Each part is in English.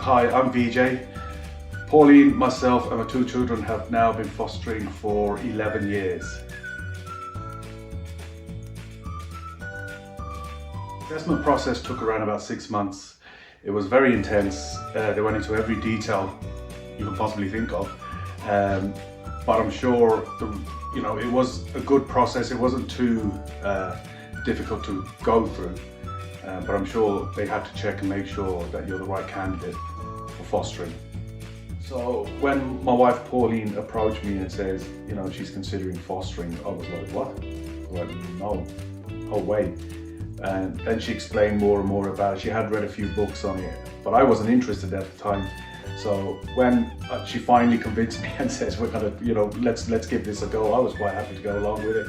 Hi, I'm Vijay. Pauline, myself and my two children have now been fostering for 11 years. The assessment process took around about 6 months. It was very intense. They went into every detail you could possibly think of. But I'm sure it was a good process. It wasn't too difficult to go through. But I'm sure they had to check and make sure that you're the right candidate for fostering. So when my wife Pauline approached me and says, she's considering fostering, I was like, what? I was like, no way. And then she explained more and more about it. She had read a few books on it, but I wasn't interested at the time. So when she finally convinced me and says, we're gonna, let's give this a go, I was quite happy to go along with it.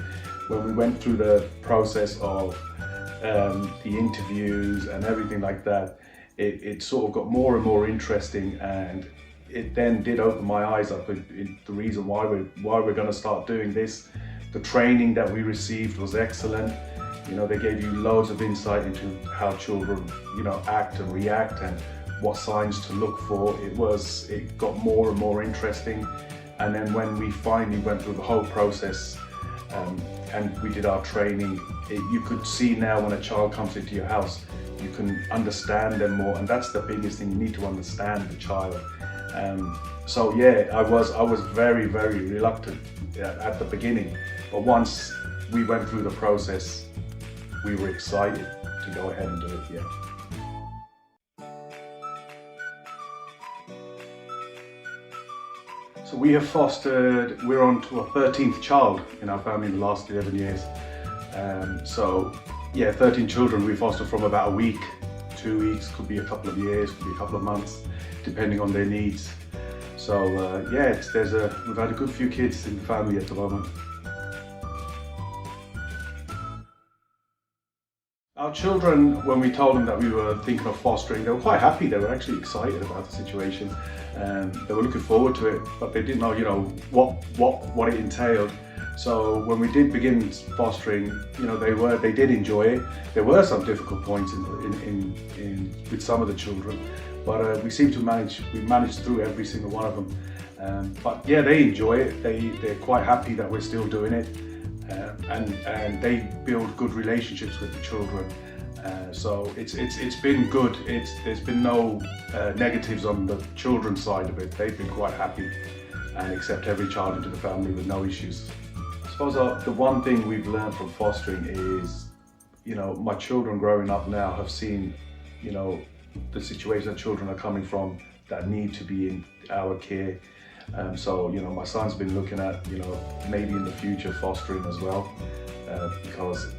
When we went through the process of the interviews and everything like that, it sort of got more and more interesting, and it then did open my eyes up in the reason why we're going to start doing this. The training that we received was excellent. They gave you loads of insight into how children act and react and what signs to look for. It got more and more interesting. And then when we finally went through the whole process and we did our training, you could see now when a child comes into your house, you can understand them more, and that's the biggest thing. You need to understand the child. So yeah, I was very, very reluctant at the beginning, but once we went through the process, we were excited to go ahead and do it. Yeah. So we have fostered, we're on to our 13th child in our family in the last 11 years. So yeah, 13 children we foster from about a week, 2 weeks, could be a couple of years, could be a couple of months, depending on their needs. So yeah, we've had a good few kids in the family at the moment. Our children, when we told them that we were thinking of fostering, they were quite happy. They were actually excited about the situation. They were looking forward to it, but they didn't know, what it entailed. So when we did begin fostering, they did enjoy it. There were some difficult points with some of the children, but we seem to managed through every single one of them. But yeah, they enjoy it. They're quite happy that we're still doing it. And they build good relationships with the children, so it's been good. There's been no negatives on the children's side of it. They've been quite happy and accept every child into the family with no issues. I suppose the one thing we've learned from fostering is, my children growing up now have seen, the situation that children are coming from that need to be in our care. So my son's been looking at maybe in the future fostering as well, because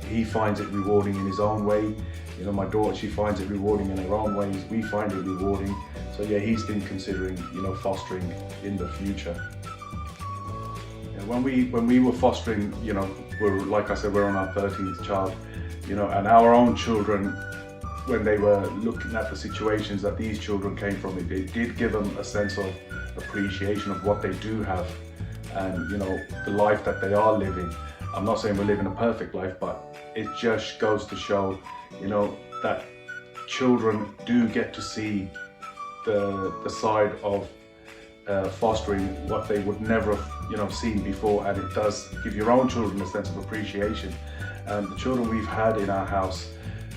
he finds it rewarding in his own way. My daughter, she finds it rewarding in her own ways. We find it rewarding. So yeah, he's been considering fostering in the future. When we were fostering, like I said, we're on our 13th child, and our own children, when they were looking at the situations that these children came from, it did give them a sense of appreciation of what they do have and the life that they are living. I'm not saying we're living a perfect life, but it just goes to show that children do get to see the side of fostering what they would never have seen before, and it does give your own children a sense of appreciation. And the children we've had in our house,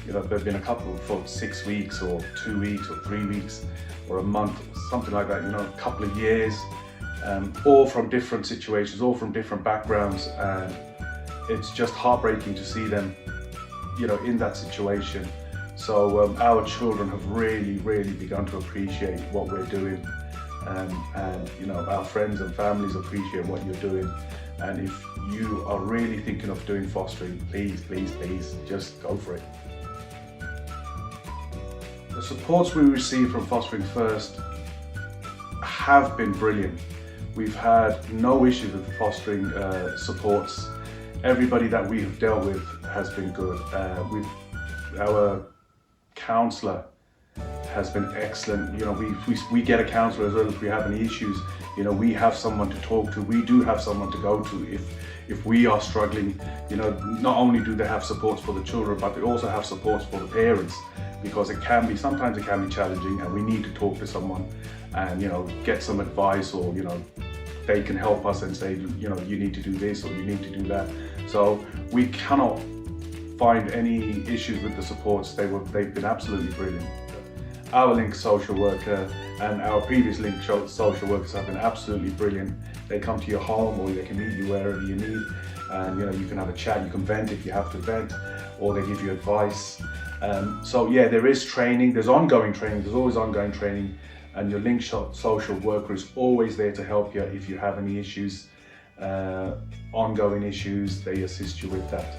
there've been a couple for 6 weeks or 2 weeks or 3 weeks or a month, something like that, a couple of years, all from different situations, all from different backgrounds, and it's just heartbreaking to see them, in that situation. So our children have really, really begun to appreciate what we're doing, and our friends and families appreciate what you're doing. And if you are really thinking of doing fostering, please, please, please, just go for it. The supports we receive from Fostering First have been brilliant. We've had no issues with the fostering supports. Everybody that we have dealt with has been good. Our counsellor has been excellent. We get a counsellor as well if we have any issues. We have someone to talk to. We do have someone to go to if we are struggling. Not only do they have supports for the children, but they also have supports for the parents. because sometimes it can be challenging, and we need to talk to someone and, you know, get some advice, or, you know, they can help us and say, you know, you need to do this or you need to do that. So we cannot find any issues with the supports. They've been absolutely brilliant. Our Link social worker and our previous Link social workers have been absolutely brilliant. They come to your home, or they can meet you wherever you need, and, you know, you can have a chat, you can vent if you have to vent, or they give you advice. So yeah, there is training, there's ongoing training, there's always ongoing training, and your Link social worker is always there to help you if you have any issues, ongoing issues. They assist you with that.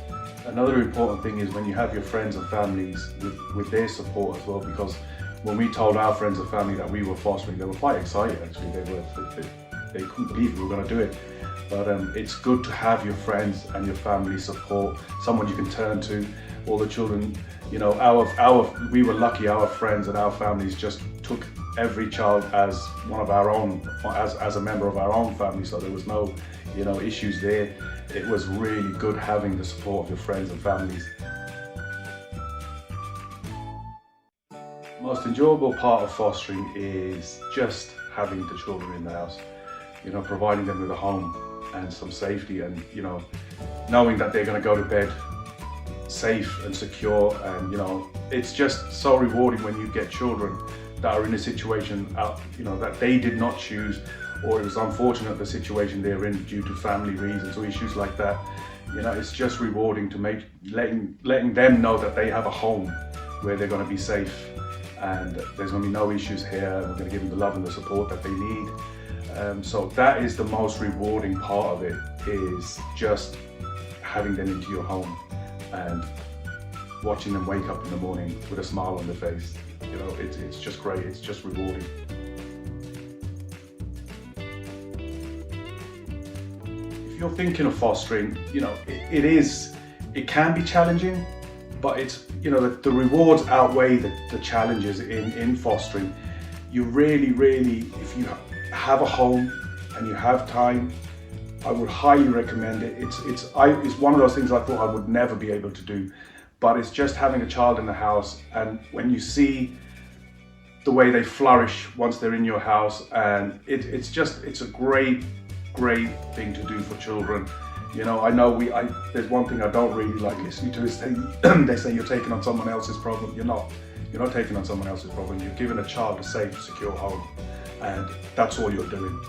Another important thing is when you have your friends and families with their support as well, because when we told our friends and family that we were fostering, they were quite excited actually. They couldn't believe we were going to do it. But it's good to have your friends and your family support, someone you can turn to. All the children, you know, we were lucky, our friends and our families just took every child as one of our own, as a member of our own family, so there was no, you know, issues there. It was really good having the support of your friends and families. The most enjoyable part of fostering is just having the children in the house, you know, providing them with a home and some safety, and, you know, knowing that they're going to go to bed safe and secure. And, you know, it's just so rewarding when you get children that are in a situation, you know, that they did not choose, or it was unfortunate the situation they're in due to family reasons or issues like that. You know, it's just rewarding to letting them know that they have a home where they're going to be safe, and there's going to be no issues here, and we're going to give them the love and the support that they need. So that is the most rewarding part of it, is just having them into your home and watching them wake up in the morning with a smile on their face. You know, it's just great, it's just rewarding. If you're thinking of fostering, you know, it can be challenging, but it's, you know, the rewards outweigh the challenges in fostering. You really, if you have a home and you have time, I would highly recommend it. It's one of those things I thought I would never be able to do, but it's just having a child in the house, and when you see the way they flourish once they're in your house, and it's a great thing to do for children. You know, I know there's one thing I don't really like listening to is they say you're taking on someone else's problem. You're not taking on someone else's problem. You're giving a child a safe, secure home, and that's all you're doing.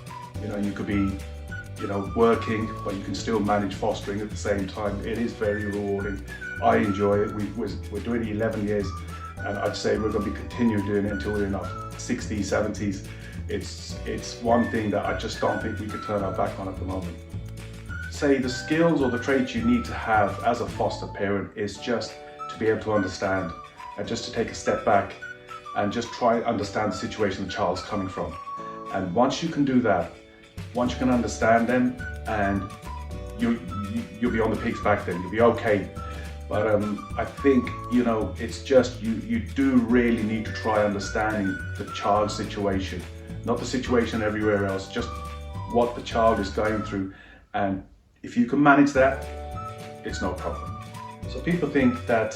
You know, you could be, you know, working, but you can still manage fostering at the same time. It is very rewarding. I enjoy it. We're doing it 11 years, and I'd say we're going to be continuing doing it until we're in our 60s, 70s. It's one thing that I just don't think we could turn our back on at the moment. Say the skills or the traits you need to have as a foster parent is just to be able to understand, and just to take a step back and just try and understand the situation the child's coming from. And once you can do that, once you can understand them, and you'll be on the pig's back then, you'll be okay. But I think, you know, it's just, you do really need to try understanding the child's situation, not the situation everywhere else, just what the child is going through. And if you can manage that, it's no problem. So people think that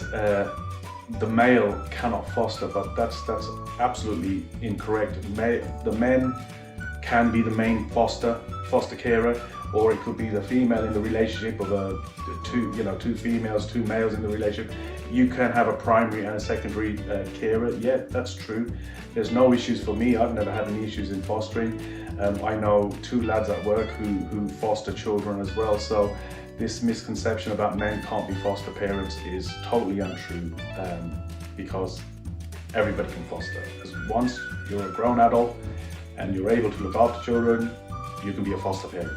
the male cannot foster, but that's absolutely incorrect. The men can be the main foster carer, or it could be the female in the relationship of two females, two males in the relationship. You can have a primary and a secondary carer. Yeah, that's true. There's no issues for me. I've never had any issues in fostering. I know two lads at work who foster children as well. So this misconception about men can't be foster parents is totally untrue, because everybody can foster. Because once you're a grown adult and you're able to look after children, you can be a foster parent.